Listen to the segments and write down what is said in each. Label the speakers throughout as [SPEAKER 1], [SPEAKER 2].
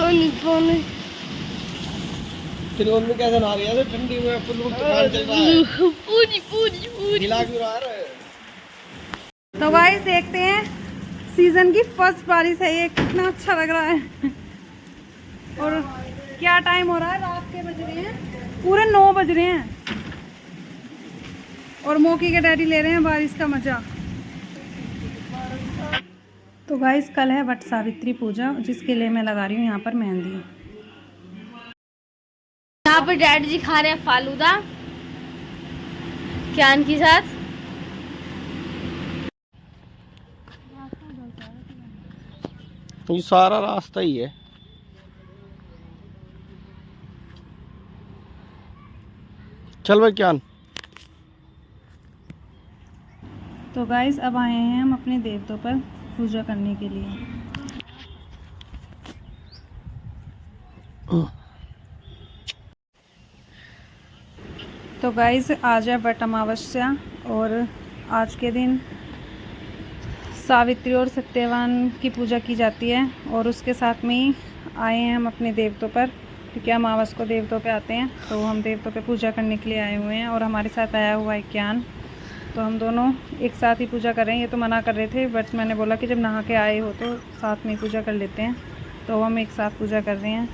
[SPEAKER 1] पानी पानी।
[SPEAKER 2] तेरी मम्मी कैसे नहा रही है ठंडी में? फुल तूफान चल रहा है।
[SPEAKER 1] पूरी पूरी पूरी
[SPEAKER 2] हिला क्यों रहा है?
[SPEAKER 3] तो गाइस देखते हैं, सीजन की फर्स्ट बारिश है ये, कितना अच्छा लग रहा है। और क्या टाइम हो रहा है, रात के बज रहे हैं पूरे 9 बज रहे हैं और मौकी के डैडी ले रहे हैं बारिश का मजा। तो गाइस कल है वट सावित्री पूजा, जिसके लिए मैं लगा रही हूँ यहाँ पर मेहंदी।
[SPEAKER 1] यहाँ पर डैडी जी खा रहे हैं फालूदा क्यान के साथ।
[SPEAKER 2] ये सारा रास्ता ही है। चल भाई क्या।
[SPEAKER 3] तो गाइस अब आए हैं हम अपने देवतों पर पूजा करने के लिए। तो गाइस आज है वट अमावस्या और आज के दिन सावित्री और सत्यवान की पूजा की जाती है और उसके साथ में ही आए हैं हम अपने देवतों पर, क्योंकि अमावस को देवतों पे आते हैं, तो हम देवतों पे पूजा करने के लिए आए हुए हैं। और हमारे साथ आया हुआ है ज्ञान, तो हम दोनों एक साथ ही पूजा कर रहे हैं। ये तो मना कर रहे थे, बट मैंने बोला कि जब नहा के आए हो तो साथ में पूजा कर लेते हैं, तो हम एक साथ पूजा कर रहे हैं।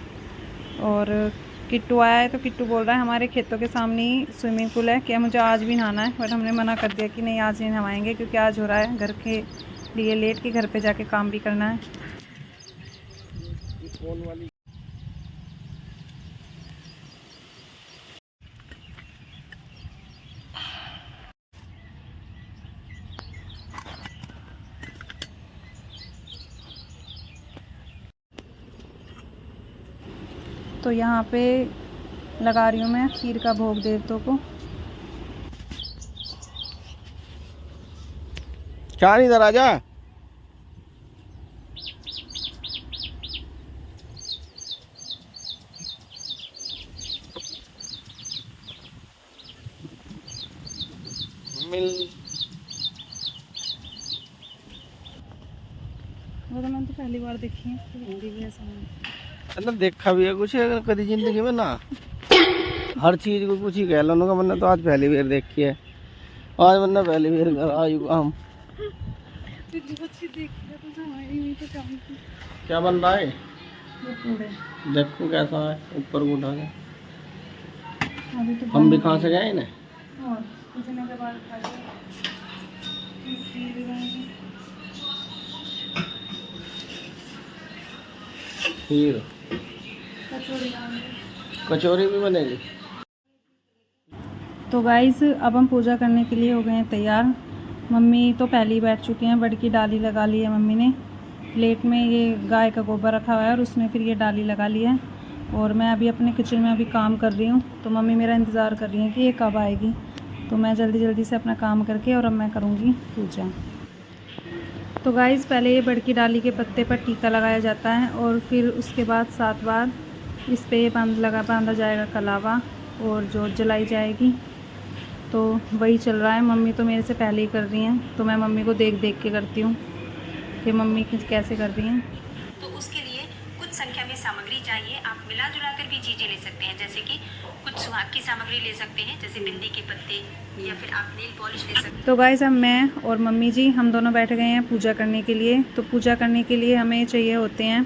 [SPEAKER 3] और किट्टू आया है, तो किट्टू बोल रहा है हमारे खेतों के सामने ही स्विमिंग पूल है, क्या मुझे आज भी नहाना है? बट हमने मना कर दिया कि नहीं, आज नहीं नहाएंगे, क्योंकि आज हो रहा है घर के लिए लेट, के घर पे जाके काम भी करना है। तो यहाँ पे लगा रही हूँ मैं खीर का भोग देवतों को।
[SPEAKER 2] क्या इधर आजा। मिल
[SPEAKER 3] वो तो मैंने तो पहली बार देखी है, हिंदी भी ऐसा
[SPEAKER 2] मतलब देखा भी है कुछ कभी जिंदगी में ना। हर चीज को कुछ ही कह लो उनका, मैंने तो आज पहली बार देखी है। आज मैंने पहली बार आयु हम क्या बन रहा है? देखो कैसा है ऊपर को उठा के। हम भी कहाँ से गए इन्हें। खीर कचौरी भी बनेगी।
[SPEAKER 3] तो गाइस अब हम पूजा करने के लिए हो गए हैं तैयार। मम्मी तो पहले ही बैठ चुके हैं, बड़ की डाली लगा ली है मम्मी ने। प्लेट में ये गाय का गोबर रखा हुआ है और उसमें फिर ये डाली लगा ली है। और मैं अभी अपने किचन में अभी काम कर रही हूँ, तो मम्मी मेरा इंतज़ार कर रही है कि ये कब आएगी। तो मैं जल्दी जल्दी से अपना काम करके और अब मैं करूँगी पूजा। तो गाइस पहले ये बड़ की डाली के पत्ते पर टीका लगाया जाता है और फिर उसके बाद 7 बार इस पे बांधा जाएगा कलावा और जोत जलाई जाएगी। तो वही चल रहा है, मम्मी तो मेरे से पहले ही कर रही हैं, तो मैं मम्मी को देख देख के करती हूँ कि मम्मी कैसे कर रही हैं।
[SPEAKER 4] तो उसके लिए कुछ संख्या में सामग्री चाहिए। आप मिला जुला कर भी चीज़ें ले सकते हैं, जैसे कि कुछ सुहाग की सामग्री ले सकते हैं, जैसे बिंदी के पत्ते, या फिर आप नेल पॉलिश ले सकते हैं।
[SPEAKER 3] तो गाइस अब मैं और मम्मी जी हम दोनों बैठ गए हैं पूजा करने के लिए। तो पूजा करने के लिए हमें चाहिए होते हैं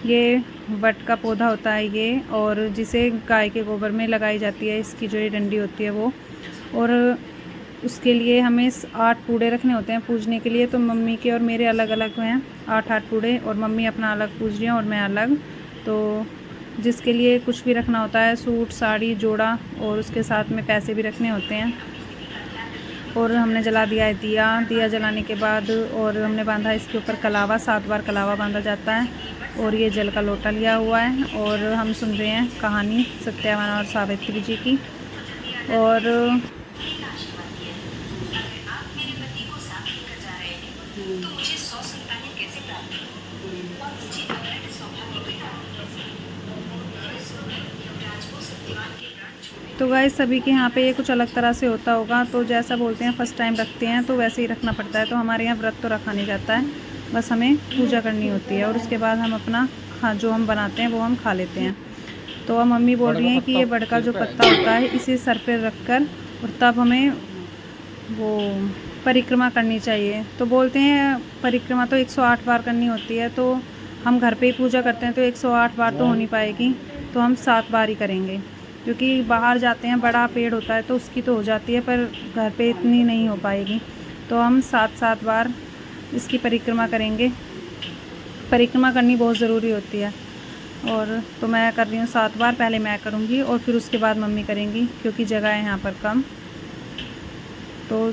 [SPEAKER 3] ये वट का पौधा होता है ये, और जिसे गाय के गोबर में लगाई जाती है, इसकी जो ये डंडी होती है वो। और उसके लिए हमें 8 पूड़े रखने होते हैं पूजने के लिए। तो मम्मी के और मेरे अलग अलग हैं 8 पूड़े, और मम्मी अपना अलग पूज रही हैं और मैं अलग। तो जिसके लिए कुछ भी रखना होता है, सूट साड़ी जोड़ा, और उसके साथ में पैसे भी रखने होते हैं। और हमने जला दिया है दिया जलाने के बाद, और हमने बांधा इसके ऊपर कलावा, 7 बार कलावा बांधा जाता है। और ये जल का लोटा लिया हुआ है और हम सुन रहे हैं कहानी सत्यवान और सावित्री जी की। और तो गाइस सभी के यहाँ पे ये कुछ अलग तरह से होता होगा, तो जैसा बोलते हैं फर्स्ट टाइम रखते हैं तो वैसे ही रखना पड़ता है। तो हमारे यहाँ व्रत तो रखा नहीं जाता है, बस हमें पूजा करनी होती है और उसके बाद हम अपना जो हम बनाते हैं वो हम खा लेते हैं। तो अब मम्मी बोल रही हैं कि ये बड़ का जो पत्ता होता है इसे सर पे रख कर और तब हमें वो परिक्रमा करनी चाहिए। तो बोलते हैं परिक्रमा तो 108 बार करनी होती है, तो हम घर पे ही पूजा करते हैं तो 108 बार तो हो नहीं पाएगी, तो हम 7 बार ही करेंगे, क्योंकि बाहर जाते हैं बड़ा पेड़ होता है तो उसकी तो हो जाती है, पर घर पे इतनी नहीं हो पाएगी। तो हम 7 बार इसकी परिक्रमा करेंगे। परिक्रमा करनी बहुत ज़रूरी होती है। और तो मैं कर रही हूँ 7 बार, पहले मैं करूँगी और फिर उसके बाद मम्मी करेंगी, क्योंकि जगह है यहाँ पर कम। तो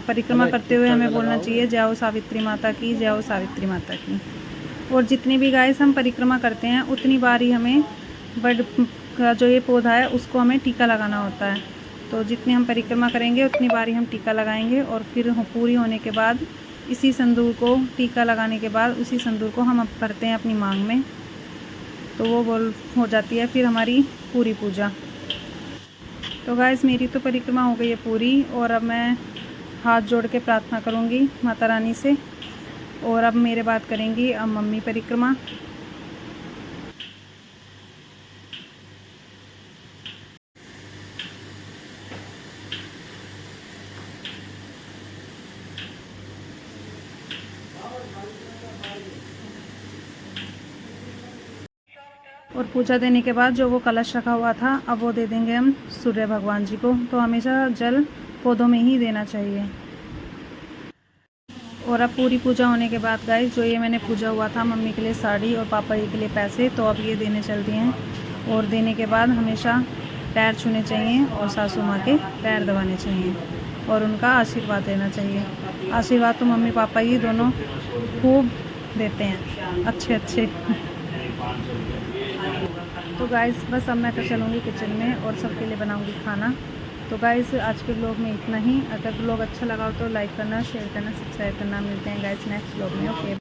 [SPEAKER 3] परिक्रमा करते हुए हमें बोलना चाहिए जय हो सावित्री माता की, जय हो सावित्री माता की। और जितनी भी गाइस हम परिक्रमा करते हैं उतनी बार ही हमें बड़ का जो ये पौधा है उसको हमें टीका लगाना होता है। तो जितनी हम परिक्रमा करेंगे उतनी बार ही हम टीका लगाएंगे और फिर पूरी होने के बाद इसी सिंदूर को, टीका लगाने के बाद उसी सिंदूर को हम अब करते हैं अपनी मांग में, तो वो बोल हो जाती है फिर हमारी पूरी पूजा। तो गाइस मेरी तो परिक्रमा हो गई है पूरी, और अब मैं हाथ जोड़ के प्रार्थना करूँगी माता रानी से, और अब मेरे बाद करेंगी अब मम्मी परिक्रमा। और पूजा देने के बाद जो वो कलश रखा हुआ था अब वो दे देंगे हम सूर्य भगवान जी को। तो हमेशा जल पौधों में ही देना चाहिए। और अब पूरी पूजा होने के बाद गाइस जो ये मैंने पूजा हुआ था, मम्मी के लिए साड़ी और पापा जी के लिए पैसे, तो अब ये देने चल दिए हैं। और देने के बाद हमेशा पैर छूने चाहिए और सासू माँ के पैर दबाने चाहिए और उनका आशीर्वाद लेना चाहिए। आशीर्वाद तो मम्मी पापा ही दोनों खूब देते हैं, अच्छे अच्छे। तो गाइस बस अब मैं तो चलूँगी किचन में और सबके लिए बनाऊँगी खाना। तो गाइस आज के ब्लॉग में इतना ही। अगर ब्लॉग अच्छा लगा हो तो लाइक करना, शेयर करना, सब्सक्राइब करना। मिलते हैं गाइस नेक्स्ट ब्लॉग में। ओके।